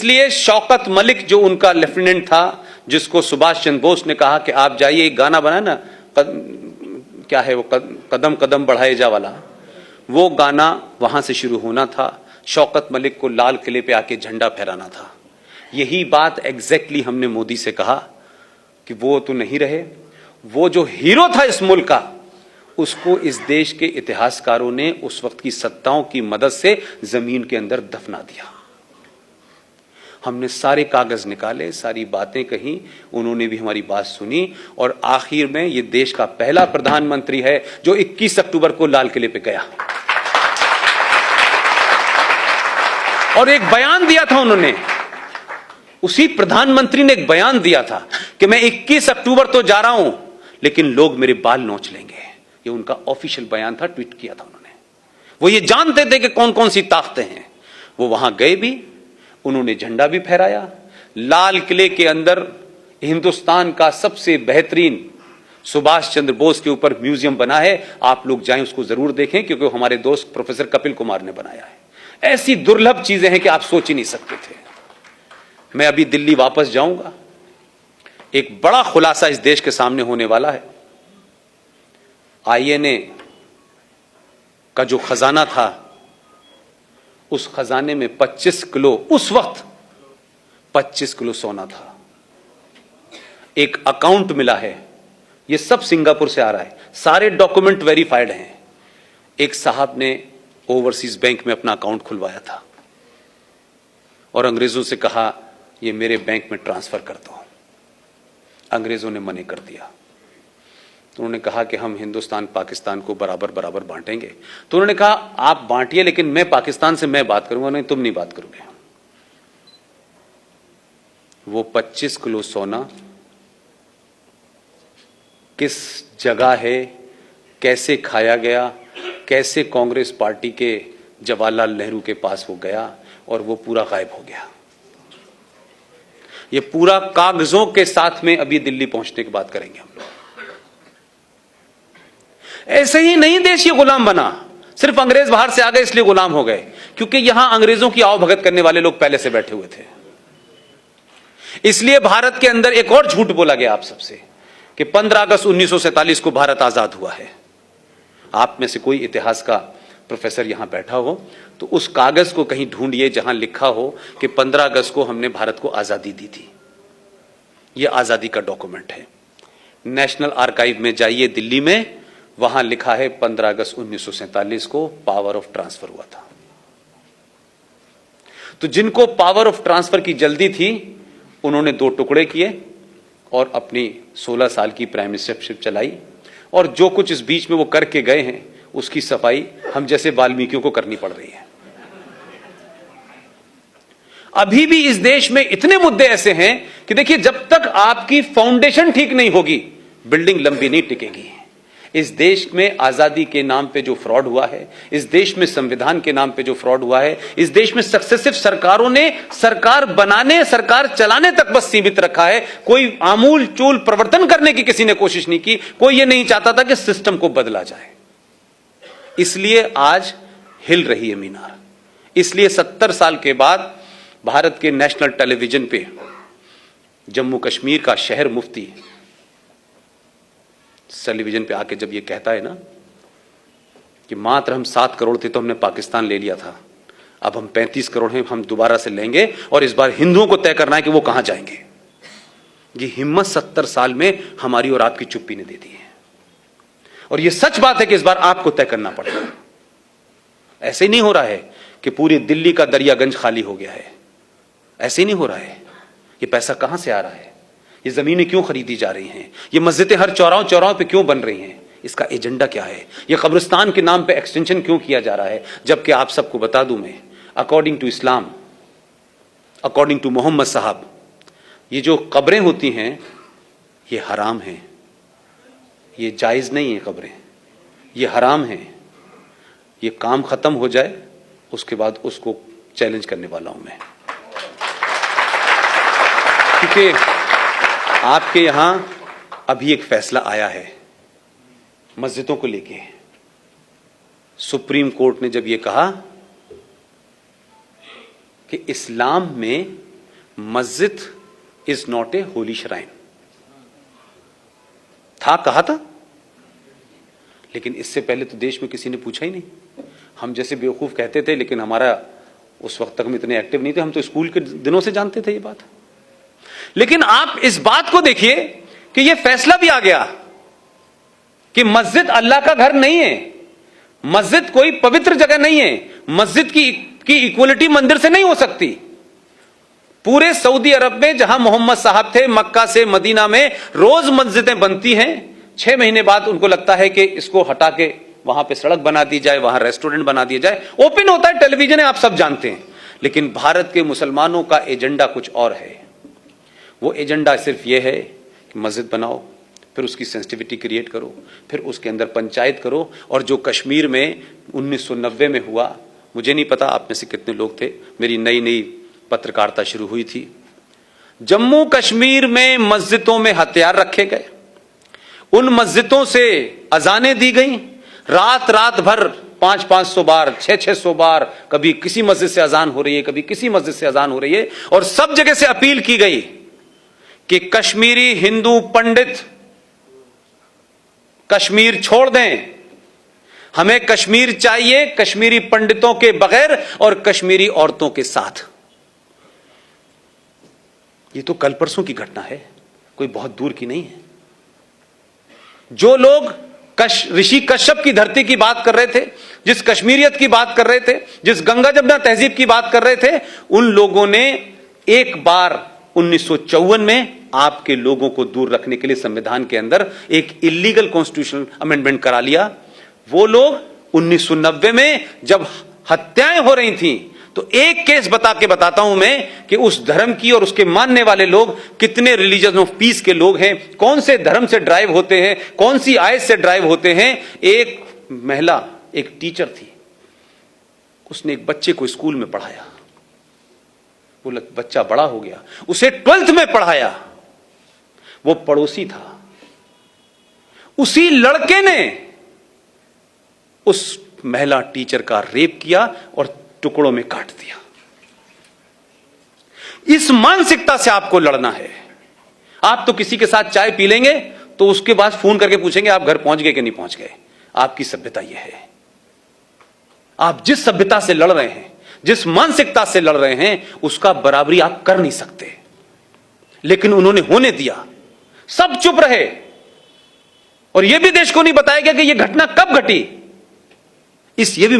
इसलिए शौकत मलिक जो उनका लेफ्टिनेंट था, जिसको सुभाष चंद्र बोस ने कहा कि आप जाइए, एक गाना बना ना, क्या है वो, कदम कदम बढ़ाए जा वाला, वो गाना वहां से शुरू होना था। शौकत मलिक को लाल किले पे आके झंडा फहराना था। यही बात एग्जैक्टली हमने मोदी से कहा कि वो तो नहीं रहे, वो जो हीरो था इस मुल्क का, उसको इस देश के इतिहासकारों ने उस वक्त की सत्ताओं की मदद से जमीन के अंदर दफना दिया। हमने सारे कागज निकाले, सारी बातें कही, उन्होंने भी हमारी बात सुनी, और आखिर में ये देश का पहला प्रधानमंत्री है जो 21 अक्टूबर को लाल किले पे गया और एक बयान दिया था। उन्होंने, उसी प्रधानमंत्री ने एक बयान दिया था कि मैं 21 अक्टूबर तो जा रहा हूं, लेकिन लोग मेरे बाल नोच लेंगे। ये उनका ऑफिशियल बयान था, ट्वीट किया था उन्होंने। वो ये जानते थे कि कौन कौन सी ताकतें हैं। वो वहां गए भी, उन्होंने झंडा भी फहराया। लाल किले के अंदर हिंदुस्तान का सबसे बेहतरीन सुभाष चंद्र बोस के ऊपर म्यूजियम बना है, आप लोग जाएं उसको जरूर देखें, क्योंकि हमारे दोस्त प्रोफेसर कपिल कुमार ने बनाया है। ऐसी दुर्लभ चीजें हैं कि आप सोच ही नहीं सकते थे। मैं अभी दिल्ली वापस जाऊंगा, एक बड़ा खुलासा इस देश के सामने होने वाला है। आईएनए का जो खजाना था, उस खजाने में 25 किलो, उस वक्त 25 किलो सोना था। एक अकाउंट मिला है, ये सब सिंगापुर से आ रहा है, सारे डॉक्यूमेंट वेरीफाइड हैं। एक साहब ने ओवरसीज बैंक में अपना अकाउंट खुलवाया था और अंग्रेजों से कहा ये मेरे बैंक में ट्रांसफर कर दो। अंग्रेजों ने मना कर दिया। तो उन्होंने कहा कि हम हिंदुस्तान पाकिस्तान को बराबर बराबर बांटेंगे। तो उन्होंने कहा आप बांटिए, लेकिन मैं पाकिस्तान से मैं बात करूंगा, नहीं तुम नहीं बात करोगे। वो 25 किलो सोना किस जगह है, कैसे खाया गया, कैसे कांग्रेस पार्टी के जवाहरलाल नेहरू के पास वो गया और वो पूरा गायब हो गया। ये पूरा कागजों के साथ में अभी दिल्ली पहुंचने की बात करेंगे हम लोग। ऐसे ही नहीं देश ये गुलाम बना, सिर्फ अंग्रेज बाहर से आ गए इसलिए गुलाम हो गए, क्योंकि यहां अंग्रेजों की आवभगत करने वाले लोग पहले से बैठे हुए थे। इसलिए भारत के अंदर एक और झूठ बोला गया आप सबसे कि 15 अगस्त 1947 को भारत आजाद हुआ है। आप में से कोई इतिहास का प्रोफेसर यहां बैठा हो तो उस कागज को कहीं ढूंढिए जहां लिखा हो कि 15 अगस्त को हमने भारत को आजादी दी थी। यह आजादी का डॉक्यूमेंट है। नेशनल आर्काइव में जाइए दिल्ली में, वहां लिखा है 15 अगस्त 1947 को पावर ऑफ ट्रांसफर हुआ था। तो जिनको पावर ऑफ ट्रांसफर की जल्दी थी, उन्होंने 2 टुकड़े किए और अपनी 16 साल की प्राइम मिनिस्टरशिप चलाई, और जो कुछ इस बीच में वो करके गए हैं उसकी सफाई हम जैसे वाल्मीकियों को करनी पड़ रही है। अभी भी इस देश में इतने मुद्दे ऐसे हैं कि देखिए, जब तक आपकी फाउंडेशन ठीक नहीं होगी, बिल्डिंग लंबी नहीं टिकेगी। इस देश में आजादी के नाम पे जो फ्रॉड हुआ है, इस देश में संविधान के नाम पे जो फ्रॉड हुआ है, इस देश में सक्सेसिव सरकारों ने सरकार बनाने, सरकार चलाने तक बस सीमित रखा है। कोई आमूल चूल परिवर्तन करने की किसी ने कोशिश नहीं की। कोई ये नहीं चाहता था कि सिस्टम को बदला जाए। इसलिए आज हिल रही है मीनार। इसलिए 70 साल के बाद भारत के नेशनल टेलीविजन पे जम्मू कश्मीर का शहर मुफ्ती टेलीविजन पे आके जब ये कहता है ना कि मात्र हम 7 करोड़ थे तो हमने पाकिस्तान ले लिया था, अब हम 35 करोड़ हैं, हम दोबारा से लेंगे और इस बार हिंदुओं को तय करना है कि वो कहां जाएंगे। ये हिम्मत 70 साल में हमारी और आपकी चुप्पी ने दे दी है। और ये सच बात है कि इस बार आपको तय करना पड़ेगा। ऐसे नहीं हो रहा है कि पूरी दिल्ली का दरियागंज खाली हो गया है, ऐसे नहीं हो रहा है। ये पैसा कहां से आ रहा है, ये जमीनें क्यों खरीदी जा रही हैं, ये मस्जिदें हर चौराहों चौराहों पे क्यों बन रही हैं, इसका एजेंडा क्या है, ये कब्रिस्तान के नाम पे एक्सटेंशन क्यों किया जा रहा है। जबकि आप सबको बता दूं मैं, according to Islam, according to Muhammad साहब, ये जो कब्रें होती हैं ये हराम हैं, ये जायज नहीं है कब्रें, ये हराम हैं। ये काम खत्म हो जाए उसके बाद उसको चैलेंज करने वाला हूं मैं, क्योंकि आपके यहां अभी एक फैसला आया है मस्जिदों को लेके। सुप्रीम कोर्ट ने जब ये कहा कि इस्लाम में मस्जिद is not a Holi shrine था, कहा था, लेकिन इससे पहले तो देश में किसी ने पूछा ही नहीं। हम जैसे बेवकूफ कहते थे, लेकिन हमारा उस वक्त तक हम इतने एक्टिव नहीं थे, हम तो स्कूल के दिनों से जानते थे ये बात। लेकिन आप इस बात को देखिए कि ये फैसला भी आ गया कि मस्जिद अल्लाह का घर नहीं है, मस्जिद कोई पवित्र जगह नहीं है, मस्जिद की इक्वलिटी मंदिर से नहीं हो सकती। पूरे सऊदी अरब में जहां मोहम्मद साहब थे, मक्का से मदीना में रोज मस्जिदें बनती हैं, 6 महीने बाद उनको लगता है कि इसको हटा के वहां पे सड़क बना दी जाए, वहां रेस्टोरेंट बना दिया जाए, ओपन होता है, टेलीविजन है, आप सब जानते हैं। लेकिन भारत के मुसलमानों का एजेंडा कुछ और है। वो एजेंडा सिर्फ ये है कि मस्जिद बनाओ, फिर उसकी सेंसिटिविटी क्रिएट करो, फिर उसके अंदर पंचायत करो। और जो कश्मीर में 1990 में हुआ, मुझे नहीं पता आप में से कितने लोग थे, मेरी नई नई पत्रकारिता शुरू हुई थी, जम्मू कश्मीर में मस्जिदों में हथियार रखे गए, उन मस्जिदों से अजानें दी गई, रात रात भर 500-500 बार, 600-600 बार, कभी किसी मस्जिद से अजान हो रही है, कभी किसी मस्जिद से अजान हो रही है, और सब जगह से अपील की गई कि कश्मीरी हिंदू पंडित कश्मीर छोड़ दें, हमें कश्मीर चाहिए कश्मीरी पंडितों के बगैर और कश्मीरी औरतों के साथ। ये तो कल परसों की घटना है, कोई बहुत दूर की नहीं है। जो लोग ऋषि कश्यप की धरती की बात कर रहे थे, जिस कश्मीरियत की बात कर रहे थे, जिस गंगा जमुना तहजीब की बात कर रहे थे, उन लोगों ने एक बार 1954 में आपके लोगों को दूर रखने के लिए संविधान के अंदर एक इलीगल कॉन्स्टिट्यूशनल अमेंडमेंट करा लिया। वो लोग 1990 में जब हत्याएं हो रही थी, तो एक केस बता के बताता हूं मैं कि उस धर्म की और उसके मानने वाले लोग कितने रिलीजन ऑफ पीस के लोग हैं, कौन से धर्म से ड्राइव होते हैं, कौन सी आयत से ड्राइव होते हैं। एक महिला, एक टीचर थी, उसने एक बच्चे को स्कूल में पढ़ाया, वो बच्चा बड़ा हो गया, उसे 12th में पढ़ाया, वो पड़ोसी था, उसी लड़के ने उस महिला टीचर का रेप किया और टुकड़ों में काट दिया। इस मानसिकता से आपको लड़ना है। आप तो किसी के साथ चाय पी लेंगे तो उसके बाद फोन करके पूछेंगे आप घर पहुंच गए कि नहीं पहुंच गए। आपकी सभ्यता यह है। आप जिस सभ्यता से लड़ रहे हैं, जिस मानसिकता से लड़ रहे हैं, उसका बराबरी आप कर नहीं सकते। लेकिन उन्होंने होने दिया, सब चुप रहे, और यह भी देश को नहीं बताया गया कि यह घटना कब घटी। ये भी